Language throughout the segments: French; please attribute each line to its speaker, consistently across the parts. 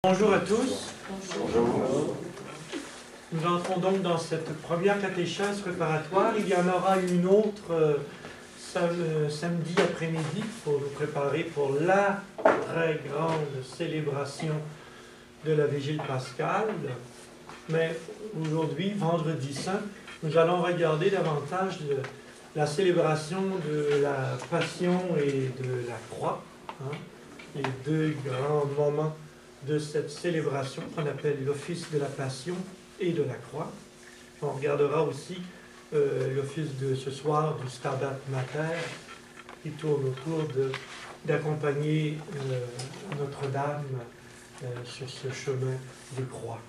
Speaker 1: Bonjour à tous.
Speaker 2: Bonjour.
Speaker 1: Nous entrons donc dans cette première catéchèse préparatoire. Il y en aura une autre samedi après-midi pour nous préparer pour la très grande célébration de la Vigile pascale. Mais aujourd'hui, vendredi saint, nous allons regarder davantage la célébration de la Passion et de la Croix, les deux grands moments de cette célébration qu'on appelle l'office de la Passion et de la Croix. On regardera aussi l'office de ce soir du Stabat Mater qui tourne autour d'accompagner Notre-Dame sur ce chemin de croix.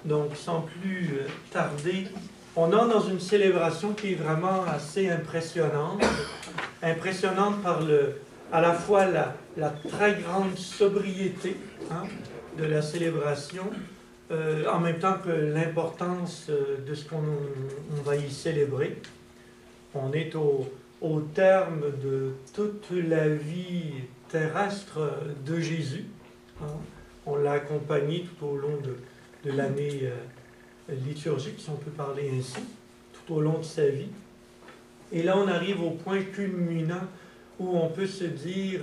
Speaker 1: Donc, sans plus tarder, on entre dans une célébration qui est vraiment assez impressionnante. Impressionnante par à la fois la très grande sobriété de la célébration, en même temps que l'importance de ce qu'on va y célébrer. On est au terme de toute la vie terrestre de Jésus. On l'a accompagné tout au long de l'année liturgique, si on peut parler ainsi, tout au long de sa vie. Et là, on arrive au point culminant où on peut se dire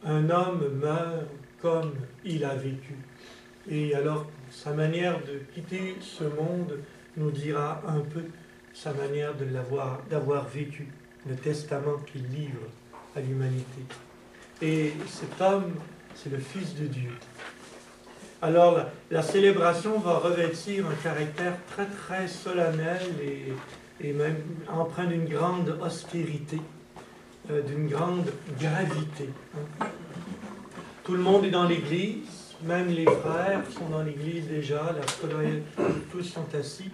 Speaker 1: un homme meurt comme il a vécu. Et alors, sa manière de quitter ce monde nous dira un peu sa manière d'avoir vécu, le testament qu'il livre à l'humanité. Et cet homme, c'est le Fils de Dieu. Alors, la célébration va revêtir un caractère très, très solennel et même empreint d'une grande austérité, d'une grande gravité. Tout le monde est dans l'Église, même les frères sont dans l'Église déjà, tous sont assis.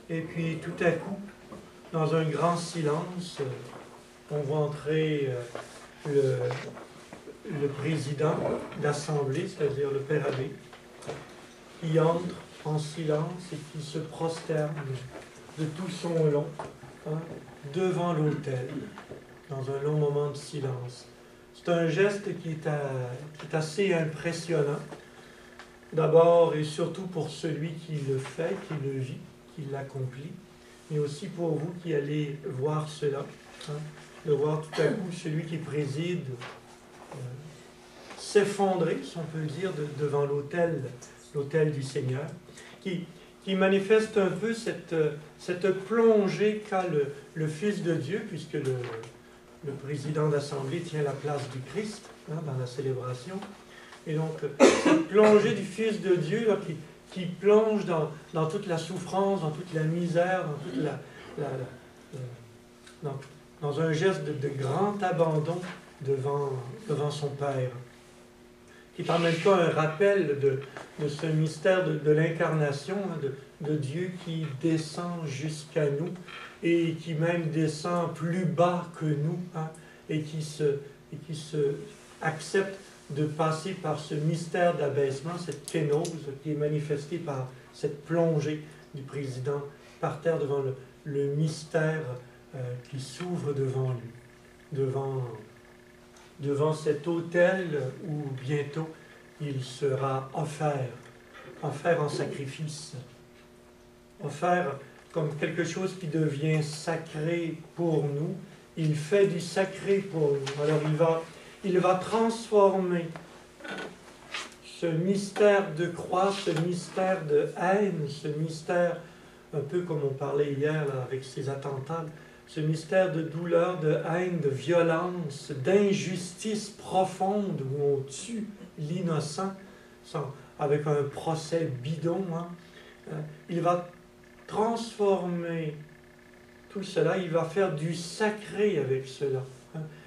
Speaker 1: Et puis, tout à coup, dans un grand silence, on voit entrer le président d'Assemblée, c'est-à-dire le Père Abbé, qui entre en silence et qui se prosterne de tout son long devant l'autel, dans un long moment de silence. C'est un geste qui est assez impressionnant, d'abord et surtout pour celui qui le fait, qui le vit, qui l'accomplit, mais aussi pour vous qui allez voir cela, de voir tout à coup celui qui préside s'effondrer, si on peut dire, devant l'autel du Seigneur, qui manifeste un peu cette plongée qu'a le Fils de Dieu, puisque le président d'Assemblée tient la place du Christ dans la célébration. Et donc, cette plongée du Fils de Dieu là, qui plonge dans toute la souffrance, dans toute la misère, dans un geste de grand abandon devant son Père, qui est en même temps un rappel de ce mystère de l'incarnation, de Dieu qui descend jusqu'à nous et qui même descend plus bas que nous, et qui accepte de passer par ce mystère d'abaissement, cette kénose qui est manifestée par cette plongée du président par terre devant le mystère qui s'ouvre devant lui, devant cet autel où bientôt il sera offert en sacrifice, offert comme quelque chose qui devient sacré pour nous. Il fait du sacré pour nous. Alors il va transformer ce mystère de croix, ce mystère de haine, ce mystère, un peu comme on parlait hier là, avec ces attentats, ce mystère de douleur, de haine, de violence, d'injustice profonde où on tue l'innocent avec un procès bidon. Il va transformer tout cela, il va faire du sacré avec cela.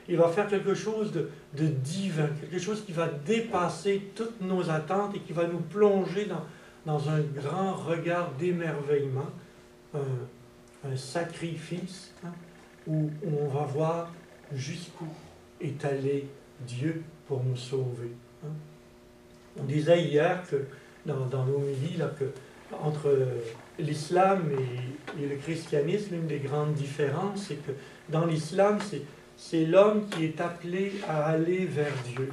Speaker 1: Il va faire quelque chose de divin, quelque chose qui va dépasser toutes nos attentes et qui va nous plonger dans un grand regard d'émerveillement, un sacrifice où on va voir jusqu'où est allé Dieu pour nous sauver. On disait hier que dans nos homélies que entre l'islam et le christianisme, une des grandes différences, c'est que dans l'islam, c'est l'homme qui est appelé à aller vers Dieu.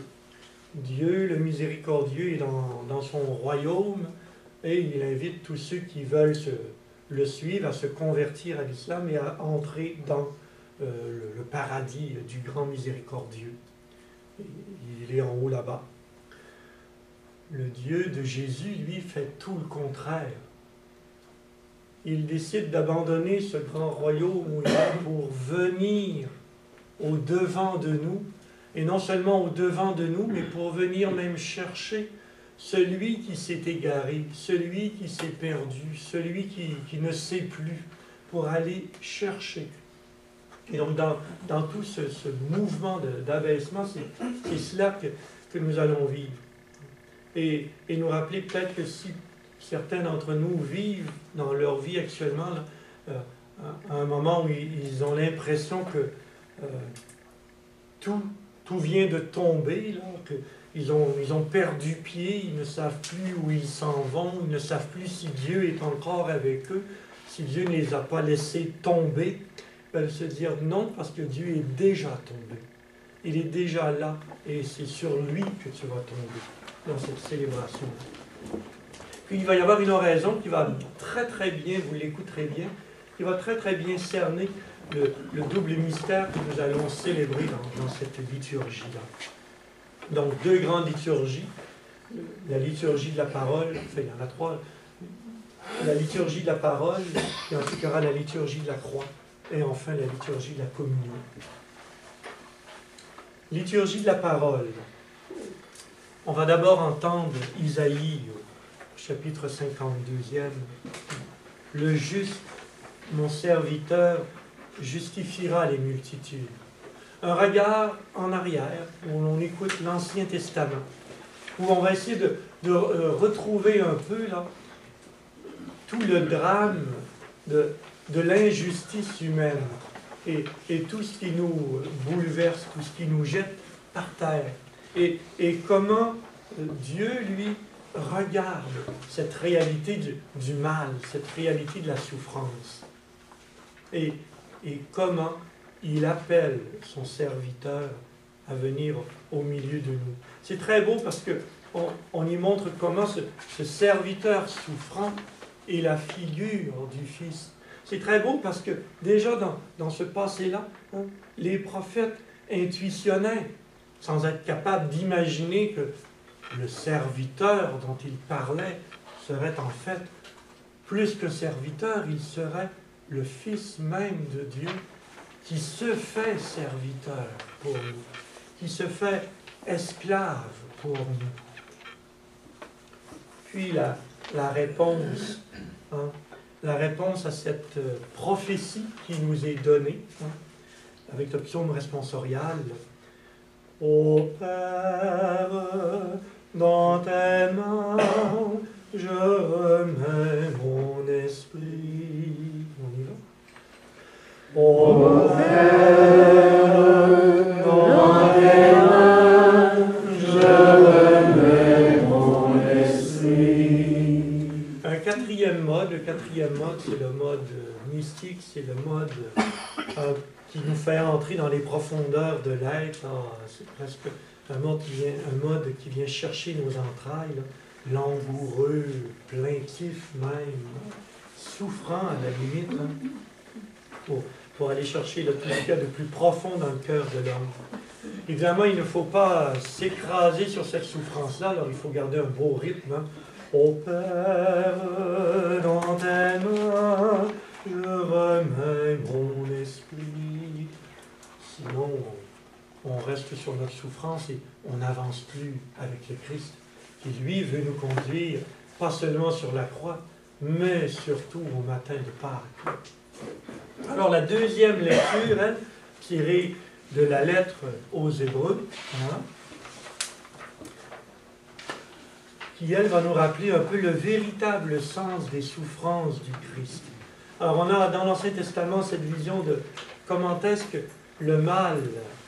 Speaker 1: Dieu, le miséricordieux, est dans son royaume et il invite tous ceux qui veulent le suivre à se convertir à l'islam et à entrer dans le paradis du grand miséricordieux. Il est en haut là-bas. Le Dieu de Jésus, lui, fait tout le contraire. Il décide d'abandonner ce grand royaume où il est pour venir au-devant de nous, et non seulement au-devant de nous, mais pour venir même chercher celui qui s'est égaré, celui qui s'est perdu, celui qui ne sait plus, pour aller chercher. Et donc dans tout ce mouvement d'abaissement, c'est cela que nous allons vivre. Et nous rappeler peut-être que si certains d'entre nous vivent dans leur vie actuellement, là, à un moment où ils ont l'impression que tout vient de tomber, là, qu'ils ont perdu pied, ils ne savent plus où ils s'en vont, ils ne savent plus si Dieu est encore avec eux, si Dieu ne les a pas laissés tomber, ben, se dire non, parce que Dieu est déjà tombé. Il est déjà là, et c'est sur lui que tu vas tomber dans cette célébration. Puis il va y avoir une oraison qui va très très bien, vous l'écouterez bien, qui va très très bien cerner le double mystère que nous allons célébrer dans cette liturgie-là. Donc, deux grandes liturgies. La liturgie de la parole, enfin, il y en a trois. La liturgie de la parole, et ensuite il y aura la liturgie de la croix, et enfin la liturgie de la communion. Liturgie de la parole. On va d'abord entendre Isaïe, chapitre 52e. Le juste, mon serviteur, justifiera les multitudes. Un regard en arrière, où l'on écoute l'Ancien Testament, où on va essayer de retrouver un peu là, tout le drame de l'injustice humaine et tout ce qui nous bouleverse, tout ce qui nous jette par terre. Et comment Dieu, lui, regarde cette réalité du mal, cette réalité de la souffrance. Et comment il appelle son serviteur à venir au milieu de nous. C'est très beau parce qu'on y montre comment ce serviteur souffrant est la figure du Fils. C'est très beau parce que déjà dans ce passé-là, hein, les prophètes intuitionnaient, sans être capables d'imaginer que le serviteur dont ils parlaient serait en fait plus que serviteur, il serait le Fils même de Dieu qui se fait serviteur pour nous, qui se fait esclave pour nous. Puis la réponse, hein, la réponse à cette prophétie qui nous est donnée, hein, avec le psaume responsorial. Ô Père, dans tes mains, je remets mon esprit. On y va? Ô Père, dans tes mains, je remets mon esprit. Un quatrième mode, le quatrième mode, c'est le mode mystique, c'est le mode qui nous fait entrer dans les profondeurs de l'être. C'est presque un mode qui vient chercher nos entrailles, là, langoureux, plaintif même, souffrant à la limite, hein, pour aller chercher tout ce qu'il y a de plus profond dans le cœur de l'homme. Évidemment, il ne faut pas s'écraser sur cette souffrance-là, alors il faut garder un beau rythme. Hein. Ô Père, dans tes mains, je remets mon esprit. Sinon, on reste sur notre souffrance et on n'avance plus avec le Christ, qui lui veut nous conduire, pas seulement sur la croix, mais surtout au matin de Pâques. Alors la deuxième lecture, elle, tirée de la lettre aux Hébreux, hein, qui, elle, va nous rappeler un peu le véritable sens des souffrances du Christ. Alors, on a dans l'Ancien Testament cette vision de comment est-ce que le mal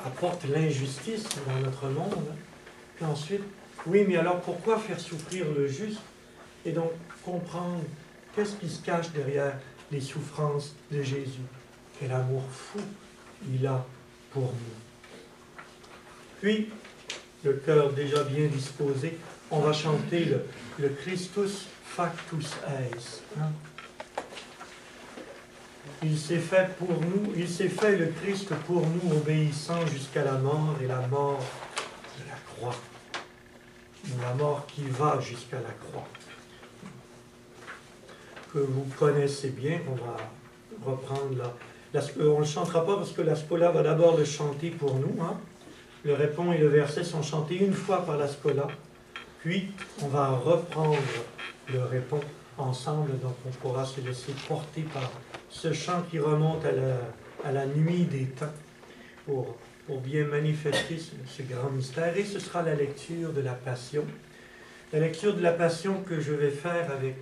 Speaker 1: apporte l'injustice dans notre monde. Puis ensuite, oui, mais alors pourquoi faire souffrir le juste? Et donc, comprendre qu'est-ce qui se cache derrière les souffrances de Jésus. Quel amour fou il a pour nous. Puis, le cœur déjà bien disposé, on va chanter le Christus factus est. Hein? Il s'est fait pour nous, il s'est fait le Christ pour nous, obéissant jusqu'à la mort et la mort de la croix. La mort qui va jusqu'à la croix. Que vous connaissez bien, on va reprendre là. On ne le chantera pas parce que la Scola va d'abord le chanter pour nous. Hein. Le répond et le verset sont chantés une fois par la Scola. Puis, on va reprendre le répond ensemble, donc on pourra se laisser porter par ce chant qui remonte à la nuit des temps pour bien manifester ce grand mystère. Et ce sera la lecture de la Passion. La lecture de la Passion que je vais faire avec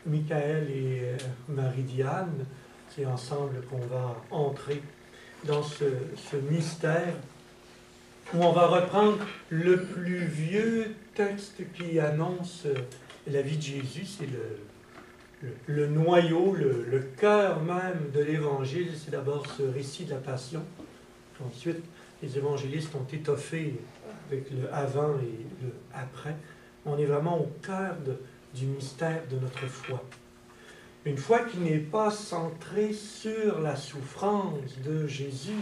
Speaker 1: Michael et Marie-Diane. C'est ensemble qu'on va entrer dans ce mystère où on va reprendre le plus vieux texte qui annonce la vie de Jésus. C'est le noyau, le cœur même de l'Évangile. C'est d'abord ce récit de la Passion. Ensuite, les évangélistes ont étoffé avec le avant et le après. On est vraiment au cœur du mystère de notre foi. Une foi qui n'est pas centrée sur la souffrance de Jésus,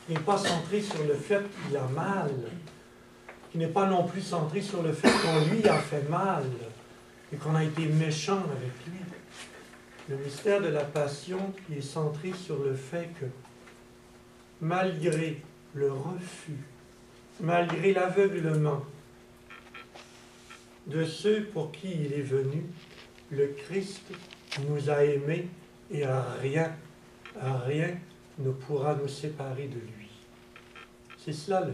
Speaker 1: qui n'est pas centrée sur le fait qu'il a mal, qui n'est pas non plus centrée sur le fait qu'on lui a fait mal et qu'on a été méchant avec lui. Le mystère de la Passion qui est centré sur le fait que malgré le refus, malgré l'aveuglement de ceux pour qui il est venu, le Christ nous a aimés et rien ne pourra nous séparer de lui. C'est cela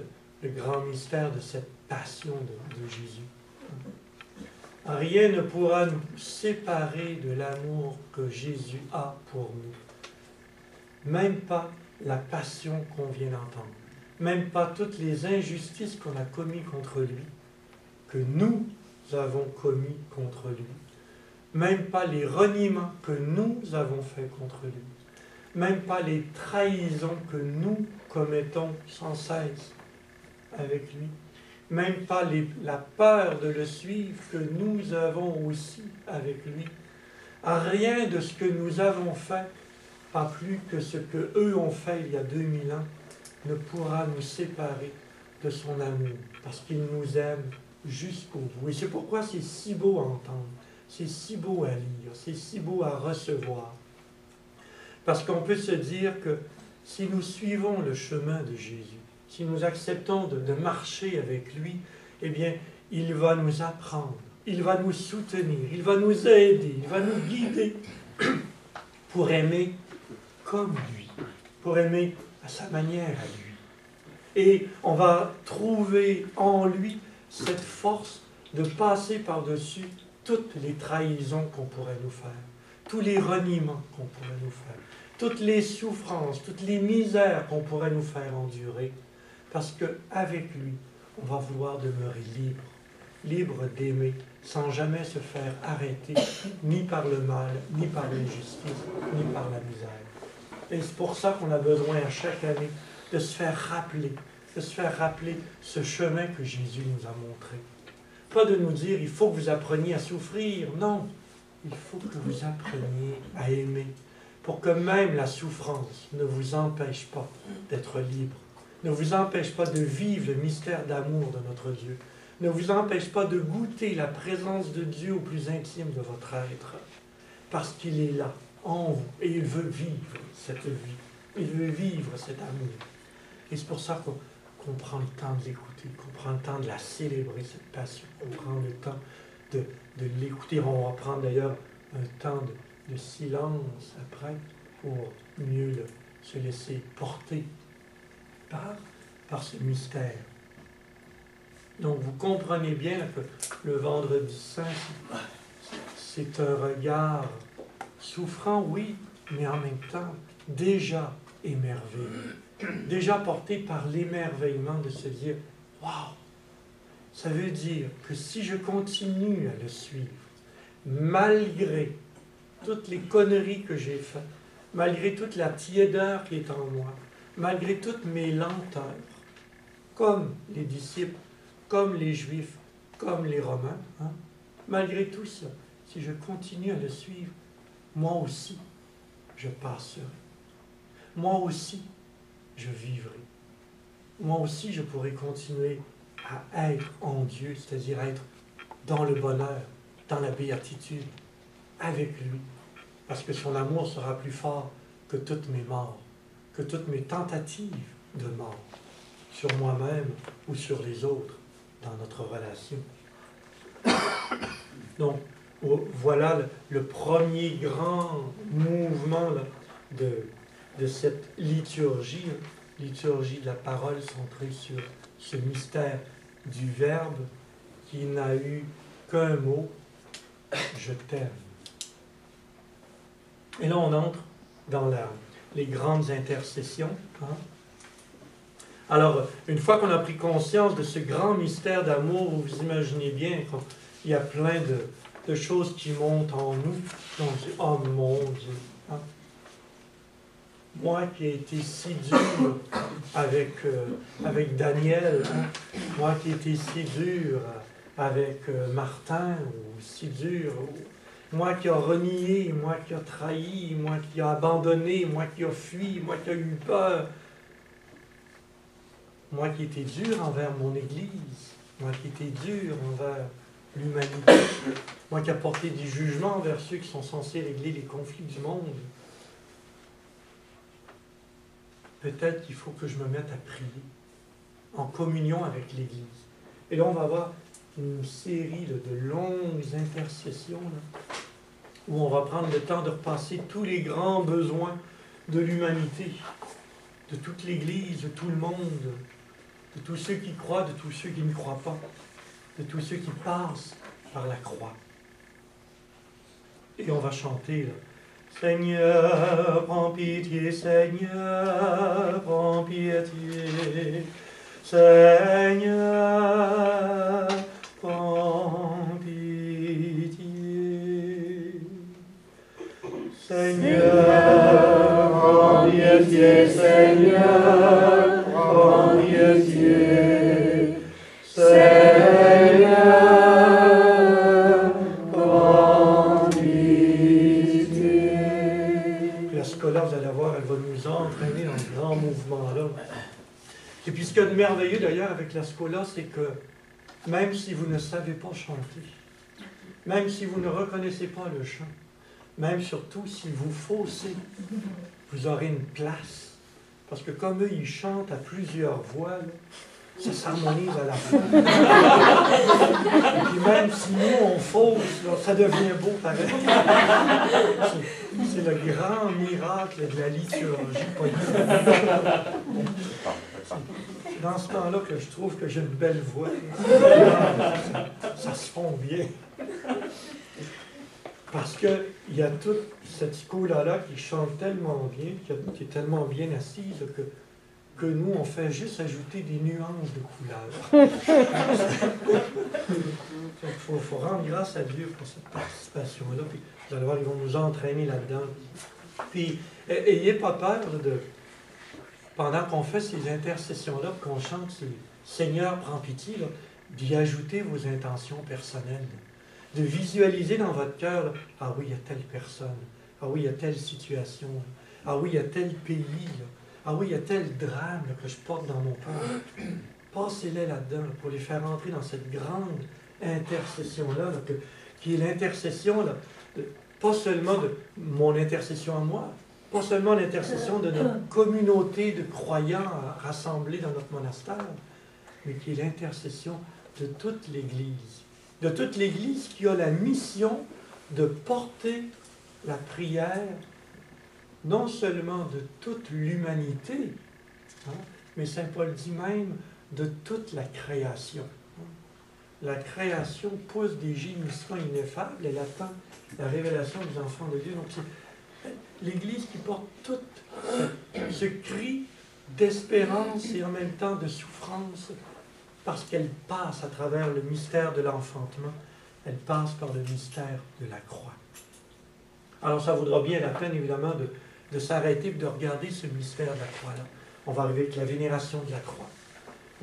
Speaker 1: le grand mystère de cette passion de Jésus. Rien ne pourra nous séparer de l'amour que Jésus a pour nous. Même pas la passion qu'on vient d'entendre. Même pas toutes les injustices qu'on a commises contre lui, que nous avons commis contre lui. Même pas les reniements que nous avons faits contre lui. Même pas les trahisons que nous commettons sans cesse avec lui. Même pas la peur de le suivre que nous avons aussi avec lui. Rien de ce que nous avons fait, pas plus que ce que eux ont fait il y a 2000 ans, ne pourra nous séparer de son amour, parce qu'il nous aime jusqu'au bout. Et c'est pourquoi c'est si beau à entendre, c'est si beau à lire, c'est si beau à recevoir. Parce qu'on peut se dire que si nous suivons le chemin de Jésus, si nous acceptons de marcher avec lui, eh bien, il va nous apprendre, il va nous soutenir, il va nous aider, il va nous guider pour aimer comme lui, pour aimer à sa manière à lui. Et on va trouver en lui cette force de passer par-dessus toutes les trahisons qu'on pourrait nous faire, tous les reniements qu'on pourrait nous faire, toutes les souffrances, toutes les misères qu'on pourrait nous faire endurer, parce qu'avec lui, on va vouloir demeurer libre, libre d'aimer, sans jamais se faire arrêter, ni par le mal, ni par l'injustice, ni par la misère. Et c'est pour ça qu'on a besoin à chaque année de se faire rappeler ce chemin que Jésus nous a montré. Pas de nous dire, il faut que vous appreniez à souffrir. Non, il faut que vous appreniez à aimer, pour que même la souffrance ne vous empêche pas d'être libre, ne vous empêche pas de vivre le mystère d'amour de notre Dieu, ne vous empêche pas de goûter la présence de Dieu au plus intime de votre être, parce qu'il est là, en vous, et il veut vivre cette vie, il veut vivre cet amour. Et c'est pour ça qu'on prend le temps de l'écouter, qu'on prend le temps de la célébrer, cette passion, qu'on prend le temps de l'écouter. On va prendre d'ailleurs un temps de silence après pour mieux se laisser porter par ce mystère. Donc vous comprenez bien que le vendredi saint, c'est un regard souffrant, oui, mais en même temps déjà émerveillé, déjà porté par l'émerveillement de se dire « Waouh !» Ça veut dire que si je continue à le suivre, malgré toutes les conneries que j'ai faites, malgré toute la tiédeur qui est en moi, malgré toutes mes lenteurs, comme les disciples, comme les Juifs, comme les Romains. Hein. Malgré tout ça, si je continue à le suivre, moi aussi, je passerai. Moi aussi, je vivrai. Moi aussi, je pourrai continuer à être en Dieu, c'est-à-dire être dans le bonheur, dans la béatitude, avec lui. Parce que son amour sera plus fort que toutes mes morts, que toutes mes tentatives de mort, sur moi-même ou sur les autres, dans notre relation. Donc, voilà le premier grand mouvement là, de cette liturgie, liturgie de la parole centrée sur ce mystère du Verbe qui n'a eu qu'un mot, je t'aime. Et là, on entre dans les grandes intercessions. Hein? Alors, une fois qu'on a pris conscience de ce grand mystère d'amour, vous imaginez bien qu'il y a plein de choses qui montent en nous. On dit, oh mon Dieu! Hein? Moi qui ai été si dur avec Daniel, hein? Moi qui ai été si dur avec Martin, ou si dur... Moi qui a renié, moi qui a trahi, moi qui a abandonné, moi qui a fui, moi qui a eu peur. Moi qui étais dur envers mon Église, moi qui étais dur envers l'humanité, moi qui a porté des jugements envers ceux qui sont censés régler les conflits du monde. Peut-être qu'il faut que je me mette à prier, en communion avec l'Église. Et là, on va avoir une série de longues intercessions, là, où on va prendre le temps de repasser tous les grands besoins de l'humanité, de toute l'Église, de tout le monde, de tous ceux qui croient, de tous ceux qui ne croient pas, de tous ceux qui passent par la croix. Et on va chanter, là, Seigneur, prends pitié, Seigneur, prends pitié, Seigneur, prends pitié. Seigneur, prends pitié, Seigneur, prends pitié, Seigneur, prends pitié. Puis la scola, vous allez voir, elle va nous entraîner dans ce grand mouvement-là. Et puis ce qu'il y a de merveilleux d'ailleurs avec la scola, c'est que même si vous ne savez pas chanter, même si vous ne reconnaissez pas le chant, même surtout si vous faussez, vous aurez une place. Parce que comme eux, ils chantent à plusieurs voix, là, ça s'harmonise à la fois. Et puis même si nous, on fausse, là, ça devient beau pareil. C'est le grand miracle de la liturgie polyphonique. C'est dans ce temps-là que je trouve que j'ai une belle voix. Ça se fond bien. Parce qu'il y a toute cette scola-là qui chante tellement bien, qui est tellement bien assise, que nous, on fait juste ajouter des nuances de couleurs. Il faut rendre grâce à Dieu pour cette participation-là. Puis, vous allez voir, ils vont nous entraîner là-dedans. Puis, ayez pas peur pendant qu'on fait ces intercessions-là, qu'on chante ces Seigneur, prends pitié, d'y ajouter vos intentions personnelles. De visualiser dans votre cœur, ah oui, il y a telle personne, ah oui, il y a telle situation, ah oui, il y a tel pays, ah oui, il y a tel drame que je porte dans mon cœur. Passez-les là-dedans pour les faire entrer dans cette grande intercession-là, qui est l'intercession, pas seulement de mon intercession à moi, pas seulement l'intercession de notre communauté de croyants rassemblés dans notre monastère, mais qui est l'intercession de toute l'Église. De toute l'Église qui a la mission de porter la prière, non seulement de toute l'humanité, hein, mais Saint Paul dit même de toute la création. La création pousse des gémissements ineffables, elle attend la révélation des enfants de Dieu. Donc c'est l'Église qui porte tout ce cri d'espérance et en même temps de souffrance, parce qu'elle passe à travers le mystère de l'enfantement, elle passe par le mystère de la croix. Alors ça vaudra bien la peine, évidemment, de s'arrêter et de regarder ce mystère de la croix-là. On va arriver avec la vénération de la croix.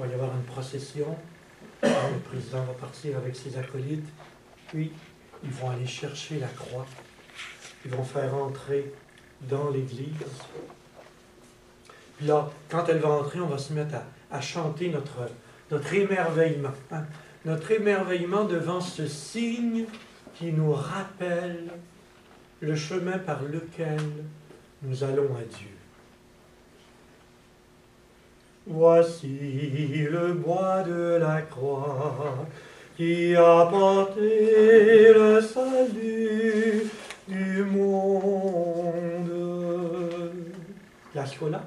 Speaker 1: va y avoir une procession. Le président va partir avec ses acolytes. Puis, ils vont aller chercher la croix. Ils vont faire entrer dans l'église. Puis là, quand elle va entrer, on va se mettre à chanter notre émerveillement. Hein? Notre émerveillement devant ce signe qui nous rappelle le chemin par lequel nous allons à Dieu. Voici le bois de la croix qui a porté le salut du monde. La scola.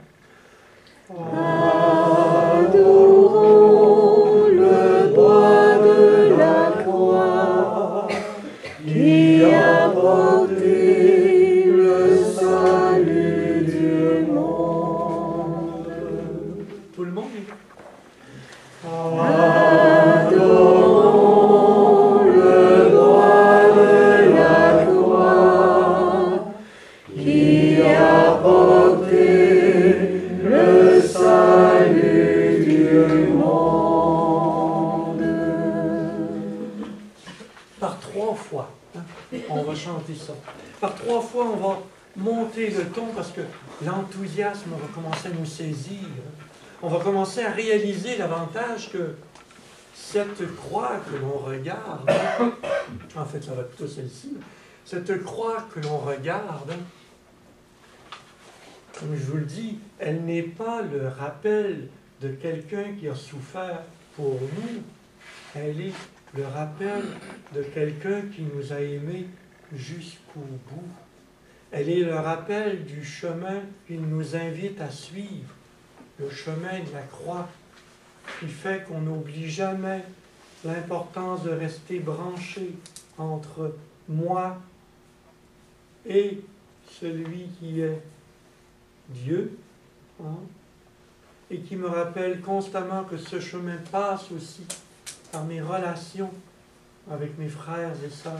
Speaker 2: Adorons le bois de la croix qui a porté le salut du monde.
Speaker 1: Tout le monde.
Speaker 2: Adorons le bois de la croix qui a porté le salut du monde.
Speaker 1: Par 3 fois, hein, on va chanter ça. Par 3 fois, on va monter le ton parce que l'enthousiasme va commencer à nous saisir. On va commencer à réaliser davantage que cette croix que l'on regarde, en fait, ça va plutôt celle-ci, cette croix que l'on regarde, comme je vous le dis, elle n'est pas le rappel de quelqu'un qui a souffert pour nous. Elle est le rappel de quelqu'un qui nous a aimés jusqu'au bout. Elle est le rappel du chemin qu'il nous invite à suivre, le chemin de la croix, qui fait qu'on n'oublie jamais l'importance de rester branché entre moi et celui qui est Dieu, hein, et qui me rappelle constamment que ce chemin passe aussi par mes relations avec mes frères et sœurs,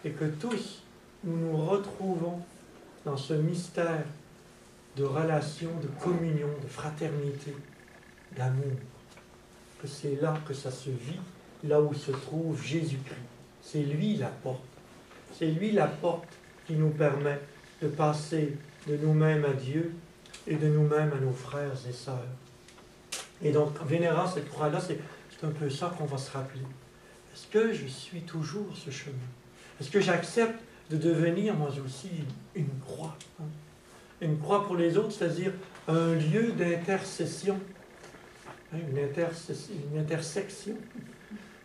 Speaker 1: et que tous nous nous retrouvons dans ce mystère de relation, de communion, de fraternité, d'amour. Que c'est là que ça se vit, là où se trouve Jésus-Christ. C'est lui la porte. C'est lui la porte qui nous permet de passer de nous-mêmes à Dieu et de nous-mêmes à nos frères et sœurs. Et donc, en vénérant cette croix-là, c'est un peu ça qu'on va se rappeler. Est-ce que je suis toujours ce chemin? Est-ce que j'accepte de devenir, moi aussi, une croix? Hein? Une croix pour les autres, c'est-à-dire un lieu d'intercession, hein, une intersection,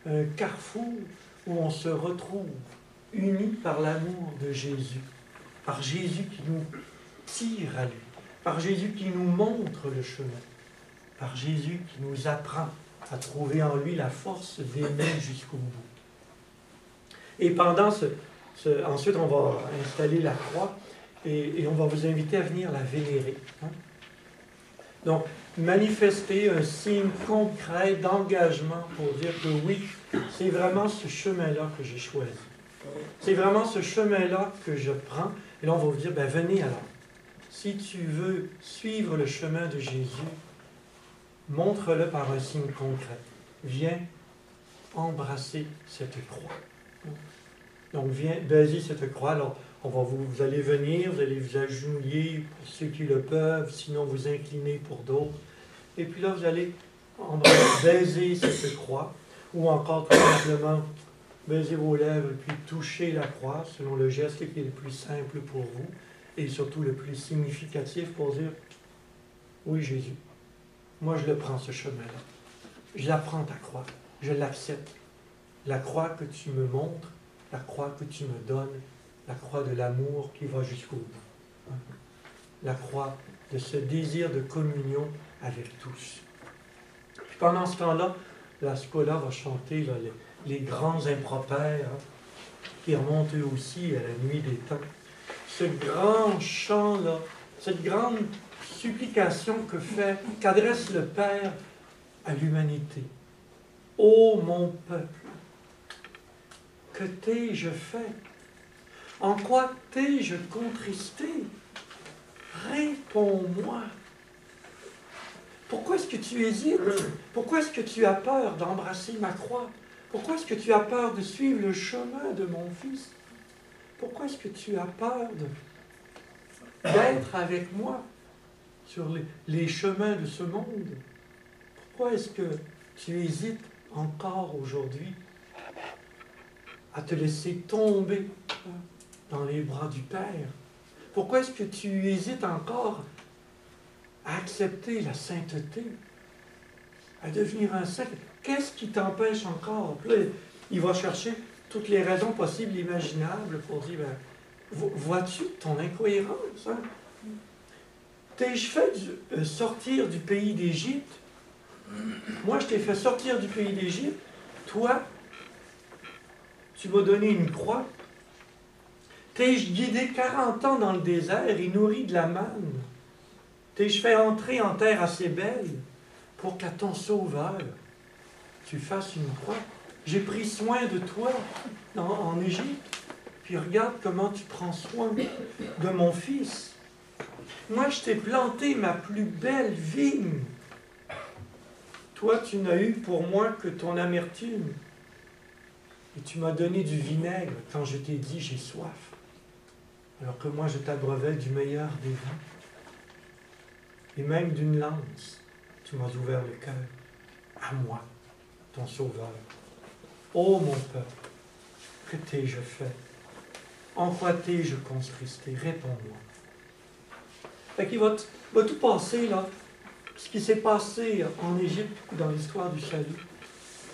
Speaker 1: un carrefour où on se retrouve unis par l'amour de Jésus, par Jésus qui nous tire à lui, par Jésus qui nous montre le chemin, par Jésus qui nous apprend à trouver en lui la force d'aimer jusqu'au bout. Et pendant ensuite, on va installer la croix et on va vous inviter à venir la vénérer. Hein? Donc, manifester un signe concret d'engagement pour dire que oui, c'est vraiment ce chemin-là que j'ai choisi. C'est vraiment ce chemin-là que je prends. Et là, on va vous dire, ben venez alors. Si tu veux suivre le chemin de Jésus, montre-le par un signe concret. Viens embrasser cette croix. Donc, viens baiser cette croix. Alors, vous allez venir, vous allez vous agenouiller pour ceux qui le peuvent, sinon vous incliner pour d'autres. Et puis là, vous allez baiser cette croix, ou encore tout simplement baiser vos lèvres et puis toucher la croix, selon le geste qui est le plus simple pour vous, et surtout le plus significatif pour dire, oui Jésus, moi je le prends ce chemin-là. Je la prends ta croix, je l'accepte. La croix que tu me montres, la croix que tu me donnes, la croix de l'amour qui va jusqu'au bout. La croix de ce désir de communion avec tous. Puis pendant ce temps-là, la Scola va chanter là, les grands impropères qui remontent eux aussi à la nuit des temps. Ce grand chant-là, cette grande supplication qu'adresse le Père à l'humanité. Ô mon peuple, que t'ai-je fait? En quoi t'ai-je contristé? Réponds-moi. Pourquoi est-ce est-ce que tu hésites? Pourquoi est-ce que tu as peur d'embrasser ma croix? Pourquoi est-ce que tu as peur de suivre le chemin de mon Fils? Pourquoi est-ce que tu as peur d'être avec moi sur les chemins de ce monde? Pourquoi est-ce que tu hésites encore aujourd'hui à te laisser tomber dans les bras du Père? Pourquoi est-ce que tu hésites encore à accepter la sainteté, à devenir un saint? Qu'est-ce qui t'empêche encore? Puis là, il va chercher toutes les raisons possibles et imaginables pour dire, vois-tu ton incohérence? Hein? T'ai-je fait sortir du pays d'Égypte? Moi, je t'ai fait sortir du pays d'Égypte. Toi, tu m'as donné une croix. T'ai-je guidé 40 ans dans le désert et nourri de la manne? T'ai-je fait entrer en terre assez belle pour qu'à ton sauveur, tu fasses une croix? J'ai pris soin de toi en Égypte. Puis regarde comment tu prends soin de mon fils. Moi, je t'ai planté ma plus belle vigne. Toi, tu n'as eu pour moi que ton amertume. Et tu m'as donné du vinaigre quand je t'ai dit j'ai soif. Alors que moi, je t'abreuvais du meilleur des vins. Et même d'une lance, tu m'as ouvert le cœur. À moi, ton sauveur. Ô mon peuple, que t'ai-je fait? En quoi t'ai-je contristé? Réponds-moi. Fait qu'il va tout passer, là, ce qui s'est passé en Égypte dans l'histoire du salut.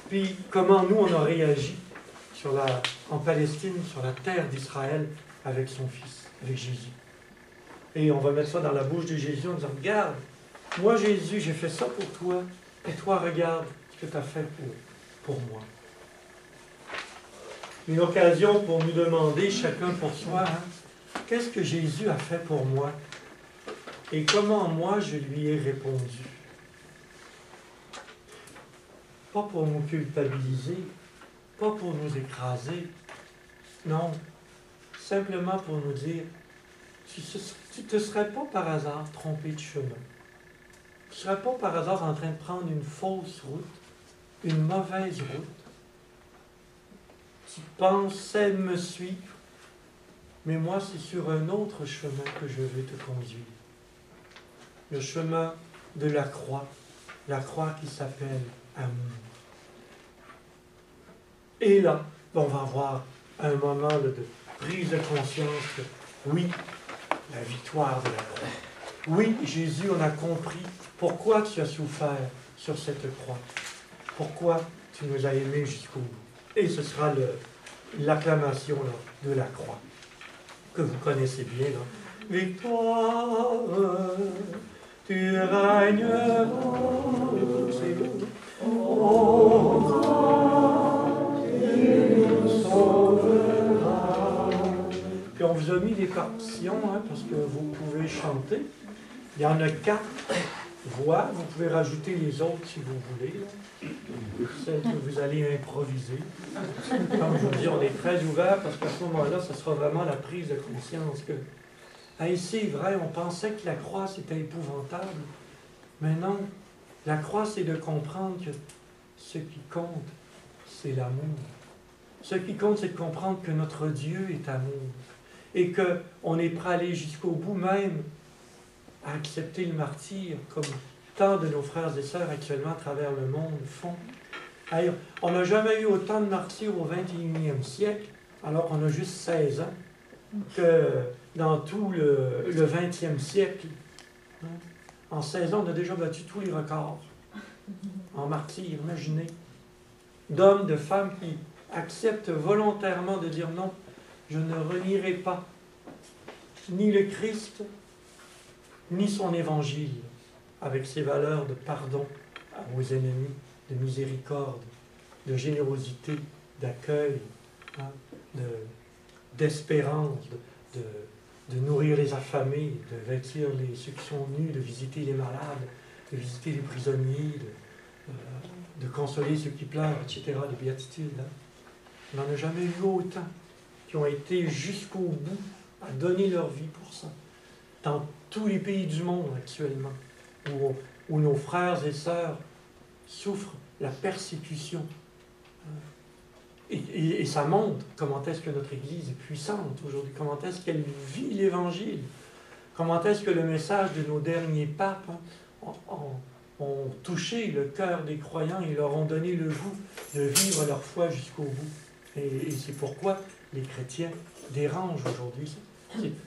Speaker 1: Puis comment nous, on a réagi en Palestine, sur la terre d'Israël, avec son Fils, avec Jésus. Et on va mettre ça dans la bouche de Jésus en disant, regarde, moi Jésus, j'ai fait ça pour toi, et toi, regarde ce que tu as fait pour moi. Une occasion pour nous demander, chacun pour soi, hein, qu'est-ce que Jésus a fait pour moi? Et comment moi je lui ai répondu? Pas pour nous culpabiliser, pas pour nous écraser, non, simplement pour nous dire, tu ne te serais pas par hasard trompé de chemin. Tu ne serais pas par hasard en train de prendre une fausse route, une mauvaise route. Tu pensais me suivre, mais moi c'est sur un autre chemin que je vais te conduire. Le chemin de la croix qui s'appelle amour. Et là, on va avoir un moment de prise de conscience que, oui, la victoire de la croix. Oui, Jésus, on a compris pourquoi tu as souffert sur cette croix. Pourquoi tu nous as aimés jusqu'au bout. Et ce sera l'acclamation de la croix, que vous connaissez bien. Là. Victoire, tu régneras. Puis on vous a mis des partitions, hein, parce que vous pouvez chanter. Il y en a 4 voix. Vous pouvez rajouter les autres si vous voulez. Celles que vous allez improviser. Comme je vous dis, on est très ouvert parce qu'à ce moment-là, ce sera vraiment la prise de conscience que, hey, c'est vrai, on pensait que la croix c'était épouvantable. Mais non, la croix c'est de comprendre que ce qui compte, c'est l'amour. Ce qui compte, c'est de comprendre que notre Dieu est amour. Et qu'on est prêt à aller jusqu'au bout même, à accepter le martyre, comme tant de nos frères et sœurs actuellement à travers le monde font. Alors, on n'a jamais eu autant de martyrs au 21e siècle, alors qu'on a juste 16 ans, que dans tout le 20e siècle. En 16 ans, on a déjà battu tous les records en martyrs, imaginez. D'hommes, de femmes qui acceptent volontairement de dire non, je ne renierai pas ni le Christ, ni son évangile, avec ses valeurs de pardon à vos ennemis, de miséricorde, de générosité, d'accueil, hein, d'espérance, de nourrir les affamés, de vêtir ceux qui sont nus, de visiter les malades, de visiter les prisonniers, de consoler ceux qui pleurent, etc., de béatitude. Hein. On n'en a jamais eu autant qui ont été jusqu'au bout à donner leur vie pour ça. Dans tous les pays du monde actuellement, où où nos frères et sœurs souffrent la persécution. Et ça montre comment est-ce que notre Église est puissante aujourd'hui, comment est-ce qu'elle vit l'Évangile, comment est-ce que le message de nos derniers papes ont touché le cœur des croyants et leur ont donné le goût de vivre leur foi jusqu'au bout. Et c'est pourquoi les chrétiens dérangent aujourd'hui.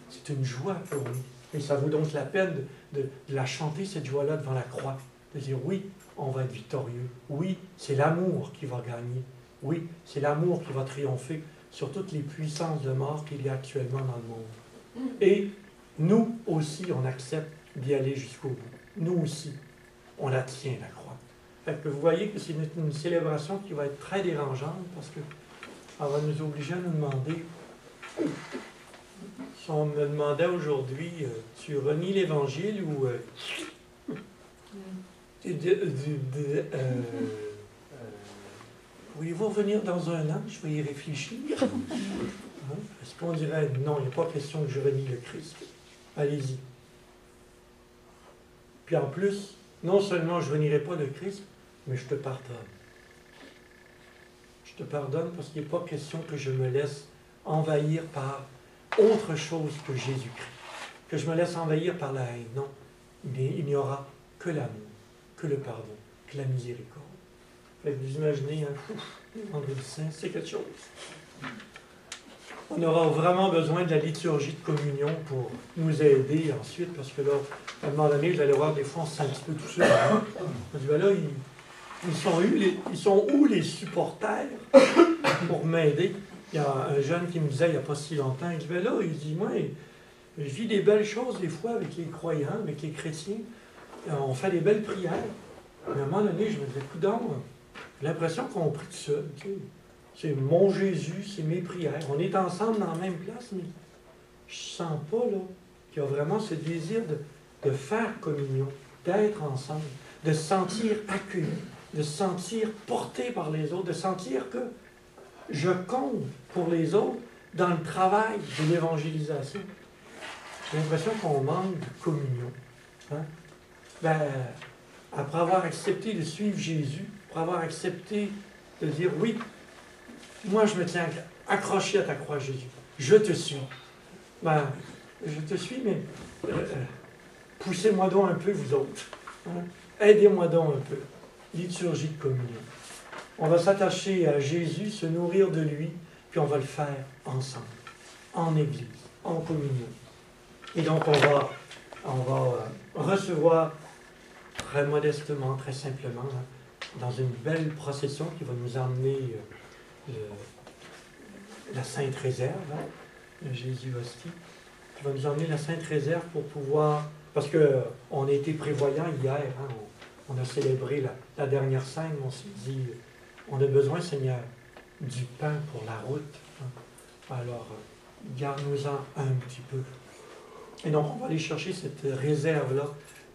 Speaker 1: C'est une joie pour nous. Et ça vaut donc la peine de la chanter, cette joie-là, devant la croix. De dire, oui, on va être victorieux. Oui, c'est l'amour qui va gagner. Oui, c'est l'amour qui va triompher sur toutes les puissances de mort qu'il y a actuellement dans le monde. Et nous aussi, on accepte d'y aller jusqu'au bout. Nous aussi, on la tient, la croix. Fait que vous voyez que c'est une célébration qui va être très dérangeante parce que ça va nous obliger à nous demander, si on me demandait aujourd'hui, tu renies l'Évangile ou voulez-vous revenir dans un an? Je vais y réfléchir. Est-ce qu'on dirait, non, il n'y a pas question que je renie le Christ. Allez-y. Puis en plus, non seulement je ne renierai pas le Christ, mais je te pardonne. Je te pardonne parce qu'il n'est pas question que je me laisse envahir par autre chose que Jésus-Christ. Que je me laisse envahir par la haine. Non, il n'y aura que l'amour, que le pardon, que la miséricorde. Fait que vous imaginez, Vendredi Saint, c'est quelque chose. On aura vraiment besoin de la liturgie de communion pour nous aider ensuite, parce que là, à un moment donné, je vais aller voir des fois, on se sent un petit peu tout seul. On dit, ben là, ils sont où les supporters pour m'aider? Il y a un jeune qui me disait il n'y a pas si longtemps, il dit, ben là, il dit, moi, je vis des belles choses des fois avec les croyants, avec les chrétiens. On fait des belles prières. Mais à un moment donné, je me disais, coudonc, j'ai l'impression qu'on prie tout seul. Tu sais. C'est mon Jésus, c'est mes prières. On est ensemble dans la même place, mais je ne sens pas là qu'il y a vraiment ce désir de faire communion, d'être ensemble, de se sentir accueilli, de se sentir porté par les autres, de sentir que je compte pour les autres dans le travail de l'évangélisation. J'ai l'impression qu'on manque de communion. Hein? Ben, après avoir accepté de suivre Jésus, après avoir accepté de dire oui, moi je me tiens accroché à ta croix, Jésus. Je te suis. Ben, je te suis, mais poussez-moi donc un peu, vous autres. Hein? Aidez-moi donc un peu. Liturgie de communion. On va s'attacher à Jésus, se nourrir de lui, puis on va le faire ensemble, en Église, en communion. Et donc on va recevoir très modestement, très simplement, dans une belle procession qui va nous emmener la Sainte Réserve, Jésus Hostie, qui va nous emmener la Sainte Réserve pour pouvoir, parce qu'on a été prévoyant hier, on a célébré la dernière scène, on s'est dit, on a besoin, Seigneur, du pain pour la route. Alors, garde-nous-en un petit peu. Et donc, on va aller chercher cette réserve-là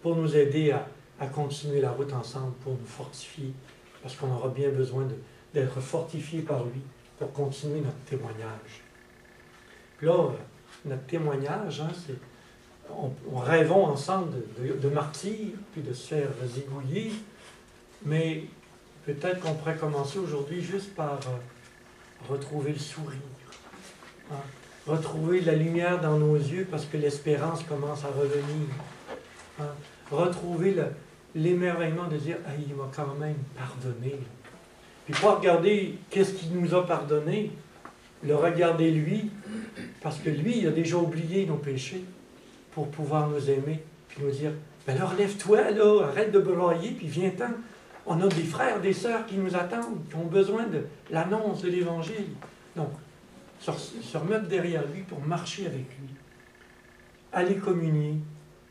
Speaker 1: pour nous aider à continuer la route ensemble, pour nous fortifier, parce qu'on aura bien besoin d'être fortifiés par lui pour continuer notre témoignage. Puis là, notre témoignage, c'est on rêvons ensemble de martyrs, puis de se faire zigouiller, mais peut-être qu'on pourrait commencer aujourd'hui juste par retrouver le sourire, hein? Retrouver la lumière dans nos yeux parce que l'espérance commence à revenir, hein? Retrouver l'émerveillement de dire « il m'a quand même pardonné ». Puis pas regarder qu'est-ce qu'il nous a pardonné, le regarder lui, parce que lui, il a déjà oublié nos péchés pour pouvoir nous aimer, puis nous dire « ben là, relève-toi, là, arrête de broyer, puis viens-t'en. On a des frères, des sœurs qui nous attendent, qui ont besoin de l'annonce de l'Évangile. » Donc, se remettre derrière lui pour marcher avec lui, aller communier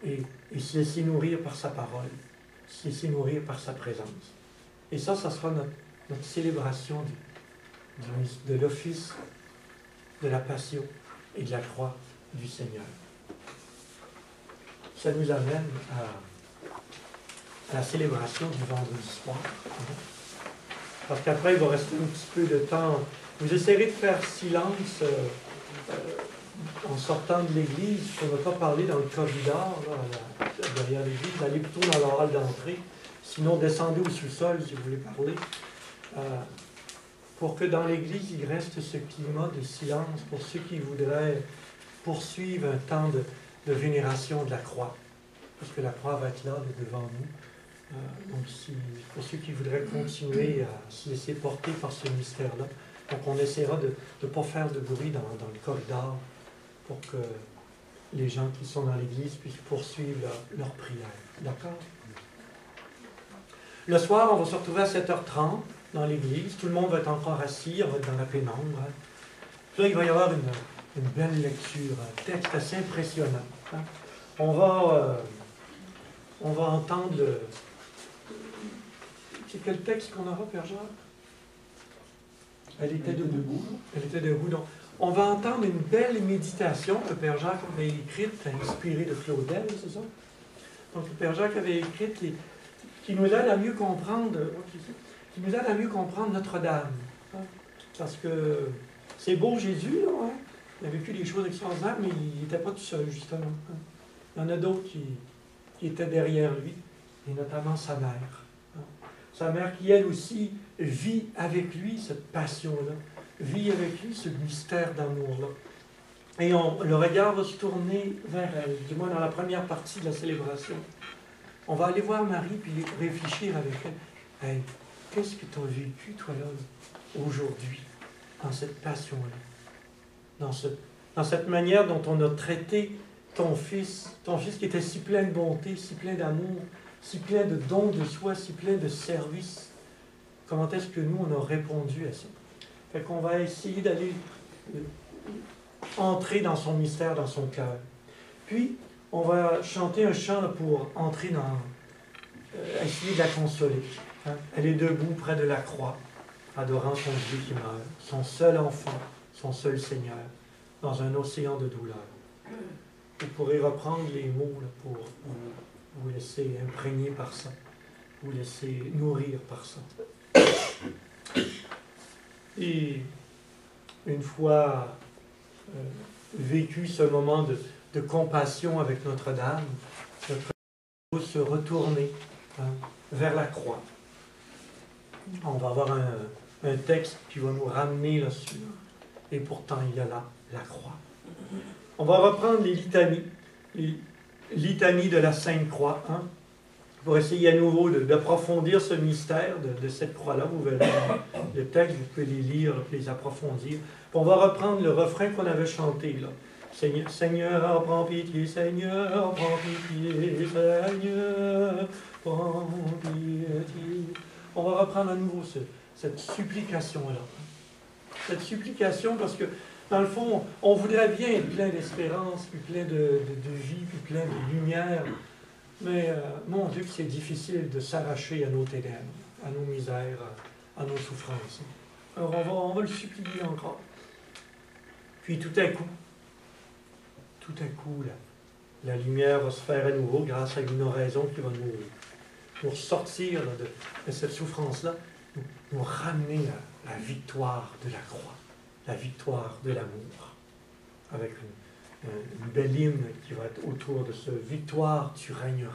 Speaker 1: et se laisser nourrir par sa parole, se laisser nourrir par sa présence. Et ça sera notre célébration de l'office, de la passion et de la croix du Seigneur. Ça nous amène à la célébration du vendredi soir. Parce qu'après, il va rester un petit peu de temps. Vous essayerez de faire silence en sortant de l'église pour ne pas parler dans le corridor, là, derrière l'église. Allez plutôt dans la hall d'entrée. Sinon, descendez au sous-sol si vous voulez parler. Pour que dans l'église, il reste ce climat de silence pour ceux qui voudraient poursuivre un temps de vénération de la croix. Parce que la croix va être là, devant nous. Donc, pour ceux qui voudraient continuer à se laisser porter par ce mystère-là, donc on essaiera de ne pas faire de bruit dans le corridor pour que les gens qui sont dans l'église puissent poursuivre leur prière. D'accord? Le soir, on va se retrouver à 7h30 dans l'église. Tout le monde va être encore assis, on va être dans la pénombre. Hein. Puis là, il va y avoir une belle lecture, un texte assez impressionnant. Hein. On va entendre... C'est quel texte qu'on aura, Père Jacques? Elle était debout. Elle était debout. Donc, on va entendre une belle méditation que Père Jacques avait écrite, inspirée de Claudel, c'est ça? Donc, le Père Jacques avait écrite qui nous aide à mieux comprendre, Notre-Dame. Hein? Parce que c'est beau Jésus, là, hein? Il a vécu des choses extraordinaires, mais il n'était pas tout seul, justement. Hein? Il y en a d'autres qui étaient derrière lui, et notamment sa mère. Hein? Sa mère qui, elle aussi, vit avec lui cette passion-là, vit avec lui ce mystère d'amour-là. Et le regard va se tourner vers elle, du moins dans la première partie de la célébration. On va aller voir Marie puis réfléchir avec elle. Hey, qu'est-ce que tu as vécu, toi, là, aujourd'hui, dans cette passion-là? Dans cette manière dont on a traité ton fils qui était si plein de bonté, si plein d'amour, si plein de dons de soi, si plein de service. Comment est-ce que nous, on a répondu à ça? Fait qu'on va essayer d'aller entrer dans son mystère, dans son cœur. Puis, on va chanter un chant pour entrer essayer de la consoler. Hein? Elle est debout près de la croix, adorant son Dieu qui meurt, son seul enfant, son seul Seigneur, dans un océan de douleur. Vous pourrez reprendre les mots là, pour vous laisser imprégner par ça, vous laisser nourrir par ça. Et une fois vécu ce moment de compassion avec Notre-Dame, Notre-Dame se retourner vers la croix. On va avoir un texte qui va nous ramener là-dessus. Et pourtant, il y a là la croix. On va reprendre les litanies de la Sainte Croix, hein, pour essayer à nouveau d'approfondir ce mystère de cette croix-là. Vous verrez le texte, vous pouvez les lire, les approfondir. Puis on va reprendre le refrain qu'on avait chanté, là. Seigneur, prends pitié, Seigneur, prends pitié, Seigneur, prends pitié. On va reprendre à nouveau cette supplication-là. Cette supplication parce que, dans le fond, on voudrait bien être plein d'espérance, puis plein de vie, puis plein de lumière. Mais, mon Dieu, que c'est difficile de s'arracher à nos ténèbres, à nos misères, à nos souffrances. Alors, on va le supplier encore. Puis, tout à coup, la lumière va se faire à nouveau grâce à une oraison qui va nous sortir de cette souffrance-là, nous ramener à la victoire de la croix, la victoire de l'amour, avec une belle hymne qui va être autour de ce « Victoire, tu régneras.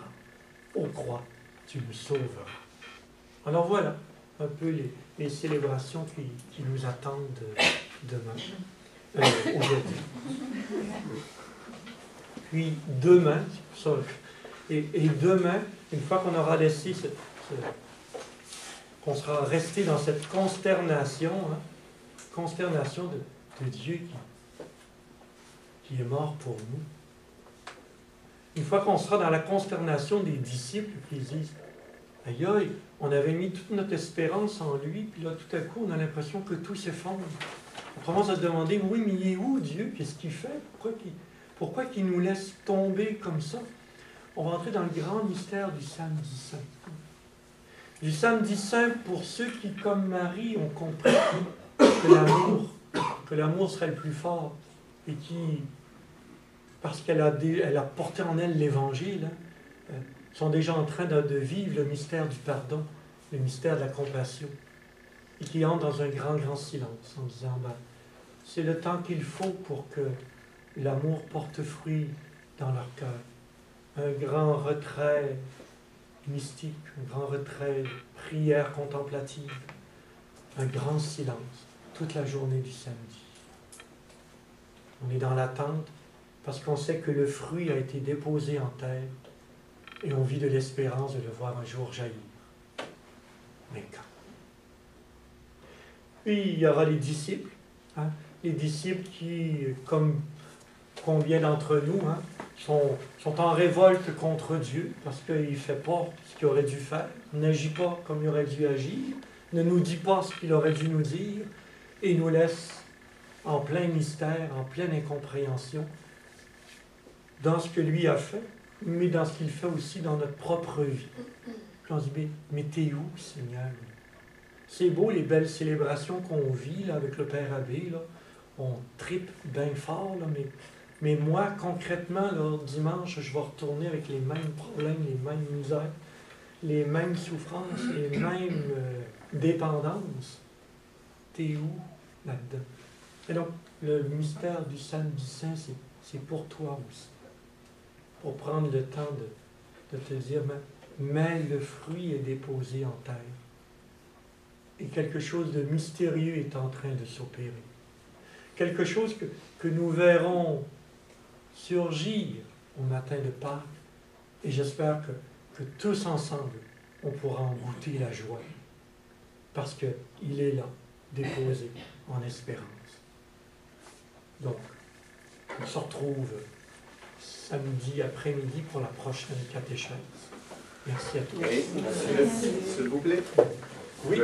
Speaker 1: Ô croix, tu nous sauveras. » Alors voilà un peu les célébrations qui nous attendent demain, aujourd'hui. Puis demain, et demain, une fois qu'on aura laissé qu'on sera resté dans cette consternation, hein, consternation de Dieu qui est mort pour nous. Une fois qu'on sera dans la consternation des disciples qui disent « Aïe, aïe, on avait mis toute notre espérance en lui, puis là, tout à coup, on a l'impression que tout s'effondre. » On commence à se demander « Oui, mais il est où Dieu? Qu'est-ce qu'il fait? Pourquoi qu'il nous laisse tomber comme ça? » On va entrer dans le grand mystère du Samedi Saint. Du Samedi Saint pour ceux qui, comme Marie, ont compris que l'amour serait le plus fort et qui, parce qu'elle a porté en elle l'Évangile, hein, sont déjà en train de vivre le mystère du pardon, le mystère de la compassion, et qui entrent dans un grand, grand silence en disant c'est le temps qu'il faut pour que l'amour porte fruit dans leur cœur. un grand retrait mystique, un grand retrait de prière contemplative, un grand silence toute la journée du samedi. On est dans l'attente parce qu'on sait que le fruit a été déposé en terre et on vit de l'espérance de le voir un jour jaillir. Mais quand? Puis il y aura les disciples, hein, les disciples qui, comme combien d'entre nous, hein, sont en révolte contre Dieu parce qu'il ne fait pas ce qu'il aurait dû faire, n'agit pas comme il aurait dû agir, ne nous dit pas ce qu'il aurait dû nous dire et nous laisse en plein mystère, en pleine incompréhension dans ce que lui a fait, mais dans ce qu'il fait aussi dans notre propre vie. Puis on se dit, mais t'es où, Seigneur? C'est beau les belles célébrations qu'on vit là, avec le Père Abbé, là. On tripe bien fort, là, mais moi, concrètement, là, dimanche, je vais retourner avec les mêmes problèmes, les mêmes misères, les mêmes souffrances, les mêmes dépendances. T'es où là-dedans? Et donc, le mystère du Samedi Saint, c'est pour toi aussi. Pour prendre le temps de te dire, mais le fruit est déposé en terre. Et quelque chose de mystérieux est en train de s'opérer. Quelque chose que nous verrons surgir au matin de Pâques. Et j'espère que tous ensemble, on pourra en goûter la joie. Parce qu'il est là, déposé en espérance. Donc, on se retrouve samedi après-midi pour la prochaine catéchèse. Merci à tous.
Speaker 3: Oui, merci. S'il vous plaît.
Speaker 1: Oui.